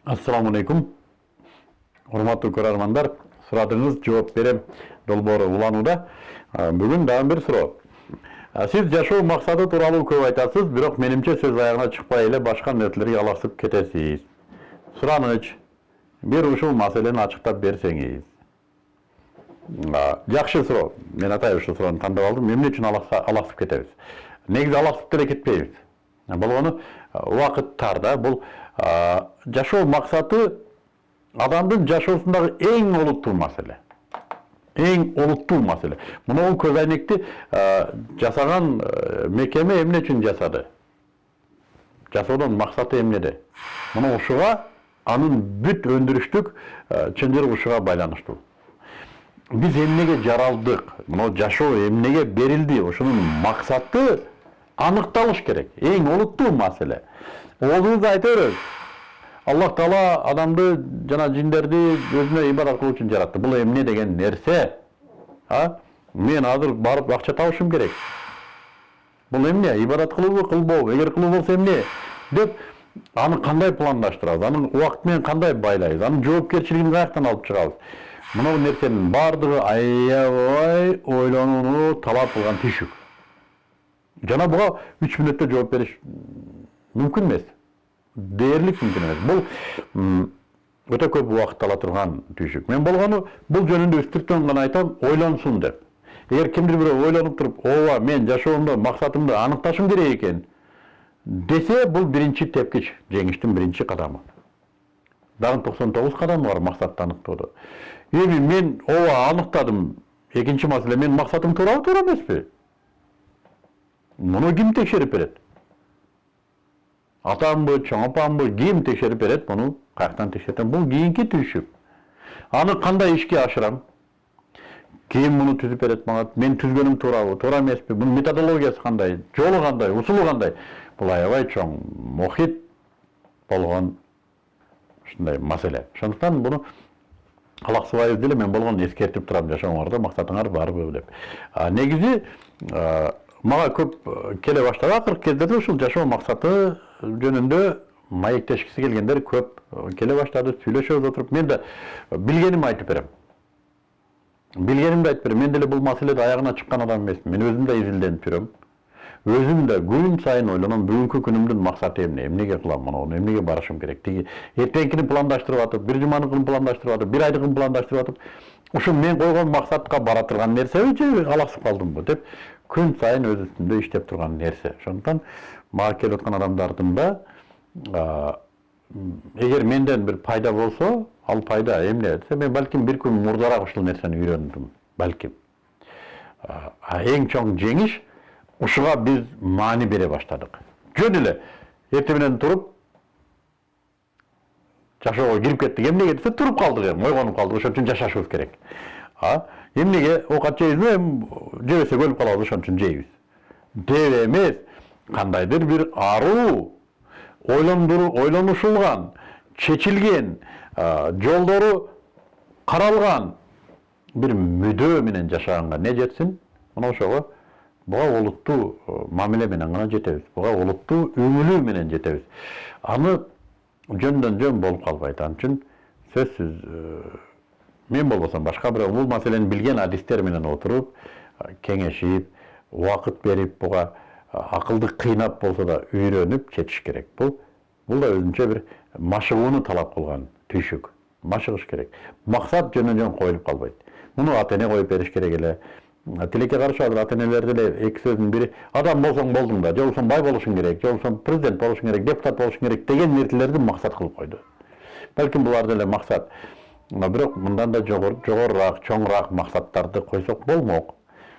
Assalamu alaikum. Урматтуу көрөрмандар, сурадыңыз жооп берем долбоору уланууда. Бүгүн дагы бир суроо. Сиз жашоо максаты тууралуу көп айтасыз, бирок менимче сөз аягына чыкпай эле башка нерселерге алаксып кетесиз. Сураныч, бир ушул маселени ачыктап берсеңиз. Жакшы суроо. Мен атайын ушул суроону тандап алдым. Эмне үчүн алаксып кетебиз? Негизи алаксып деле кетпейбиз. Болгону убакыттарда бул жашоо максаты адамдын жашоосундагы эң олуттуу маселе. Эң олуттуу маселе. Муну көз айнекти жасаган мекеме эмне үчүн жасады? Жасоодон максаты эмнеде? Муну ушуга анын бүт өндүрүштүк чынжыры ушуга байланыштуу. Биз эмнеге жаралдык? Муну жашоо эмнеге берилди? Ошонун максаты аныкталыш керек. Эң олуттуу маселе. Оозубузду айта беребиз. Аллах Таала адамды жана жиндерди өзүнө ибадат кылуу үчүн жаратты. Бул эмне деген нерсе? Мен азыр барып акча табышым керек. Бул эмне? Ибадат кылуубу, кылбообу? Эгер кылуу болсо эмне? Деп аны кандай пландаштырабыз? Анын убакыт менен кандай байлайбыз? Анын жоопкерчилигин каяктан алып чыгабыз? Мына нерсенин бардыгы аябай ойлонууну талап кылган түйшүк. Жана буга 3 мүнөттө жооп бериш мүмкүн эмес. Дээрлик мүмкүн эмес. Бул өтө көп убакыт ала турган түйшүк. Мен болгону бул жөнүндө үстүртөн гана айтам, ойлонсун деп. Эгер кимдир бирөө ойлонуп туруп, ооба, мен жашоомдо максатымды аныкташым керек экен десе, бул биринчи тепкич, жеңиштин биринчи кадамы. Дагы 99 кадам бар максатты аныктоодо. Эми мен ооба аныктадым. Экинчи маселе, мен максатым туурабы, туура эмеспи? Муну ким текшерип берет? Атамбы, чоң апамбы, ким текшерип берет? Муну каяктан текшертем? Бул кийинки түйшүк. Аны кандай ишке ашырам? Ким муну түзүп берет мага? Мен түзгөнүм туурабы, туура эмеспи? Бунун методологиясы кандай? Жолу кандай? Усулу кандай? Бул аябай чоң мохит болгон ушундай маселе. Ошондуктан буну алаксыбайбыз деле, мен болгон эскертип турам, жашооңордо максатыңар барбы деп. Негизи мага көп келе баштады акыркы кездерде ушул жашоо максаты жөнүндө маектешкиси келгендер көп келе баштады, сүйлөшөбүз отуруп. Мен да билгенимди айтып берем. Мен деле бул маселеде аягына чыккан адам эмесмин. Мен өзүм да изилденип жүрөм. Өзүм да күн сайын ойлоном, бүгүнкү күнүмдүн максаты эмне? Эмнеге кылам муну? Эмнеге барышым керек? Тиги эртеңкини пландаштырып атып, бир жуманыкын пландаштырып атып, бир айдыкын пландаштырып атып, ушу мен койгон максатка бара турган нерсеби же алаксып калдымбы деп күн сайын өз үстүндө иштеп турган нерсе. Ошондуктан мага келип аткан адамдардын да эгер менден бир пайда болсо, ал пайда эмне десе, мен балким бир күн мурдараак ушул нерсени үйрөндүм, балким. Эң чоң жеңиш ушуга биз маани бере баштадык. Жөн эле эртең менен туруп жашоого кирип кеттик. Эмнеге десе, туруп калдык, ойгонуп калдык, ошон үчүн жашашыбыз керек. Эмнеге оокат жейбизби, жебесек өлүп калабыз, ошон үчүн жейбиз. Деп эмес, кандайдыр бир аруу, ойлонушулган, чечилген, жолдору каралган бир мүдөө менен жашаганга не жетсин? Мына ошого буга олуттуу мамиле менен гана жетебиз. Буга олуттуу өңүлүү менен жетебиз. Аны жөндөн жөн болуп калбайт. Ал үчүн сөзсүз мен болбосом башка бирөө бул маселени билген адистер менен отуруп, кеңешип, убакыт берип, буга акылды кыйнап болсо да үйрөнүп жетиш керек. Бул да өзүнчө бир машыгууну талап кылган түйшүк. Машыгыш керек. Максат жөндөн жөн коюлуп калбайт. Муну ата-эне коюп бериш керек эле. Тилекке каршы азыр ата-энелер деле эки сөздүн бири, адам болсоң болдуң да, же болбосо бай болушуң керек, же болбосо президент болушуң керек, депутат болушуң керек деген нерселерди максат кылып койду. Балким булар деле максат. Бирок мындан да жогорураак, чоңураак максаттарды койсок болмок.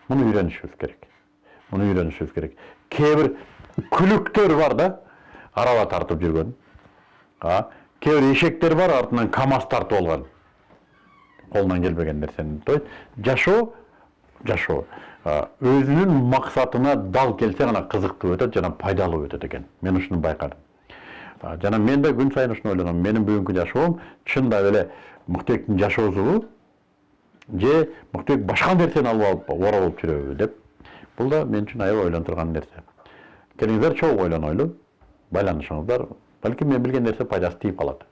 Муну үйрөнүшүбүз керек. Кээ бир күлүктөр бар да, араба тартып жүргөн. Кээ бир эшектер бар, артынан КамАЗ тартып алган. Колунан келбеген нерсени тойт. Жашоо өзүнүн максатына дал келсе гана кызыктуу өтөт жана пайдалуу өтөт экен. Мен ушуну байкадым. Жана мен да күн сайын ушуну ойлоном. Менин бүгүнкү жашоом чындап эле Мыктыбектин жашоосубу же Мыктыбек башка нерсени алып ора болуп жүрөбү деп. Бул да мен үчүн аябай ойлонтурган нерсе. Келиңиздер чогуу ойлонойлу, байланышыңыздар. Балким мен билген нерсе пайдасы тийип калат.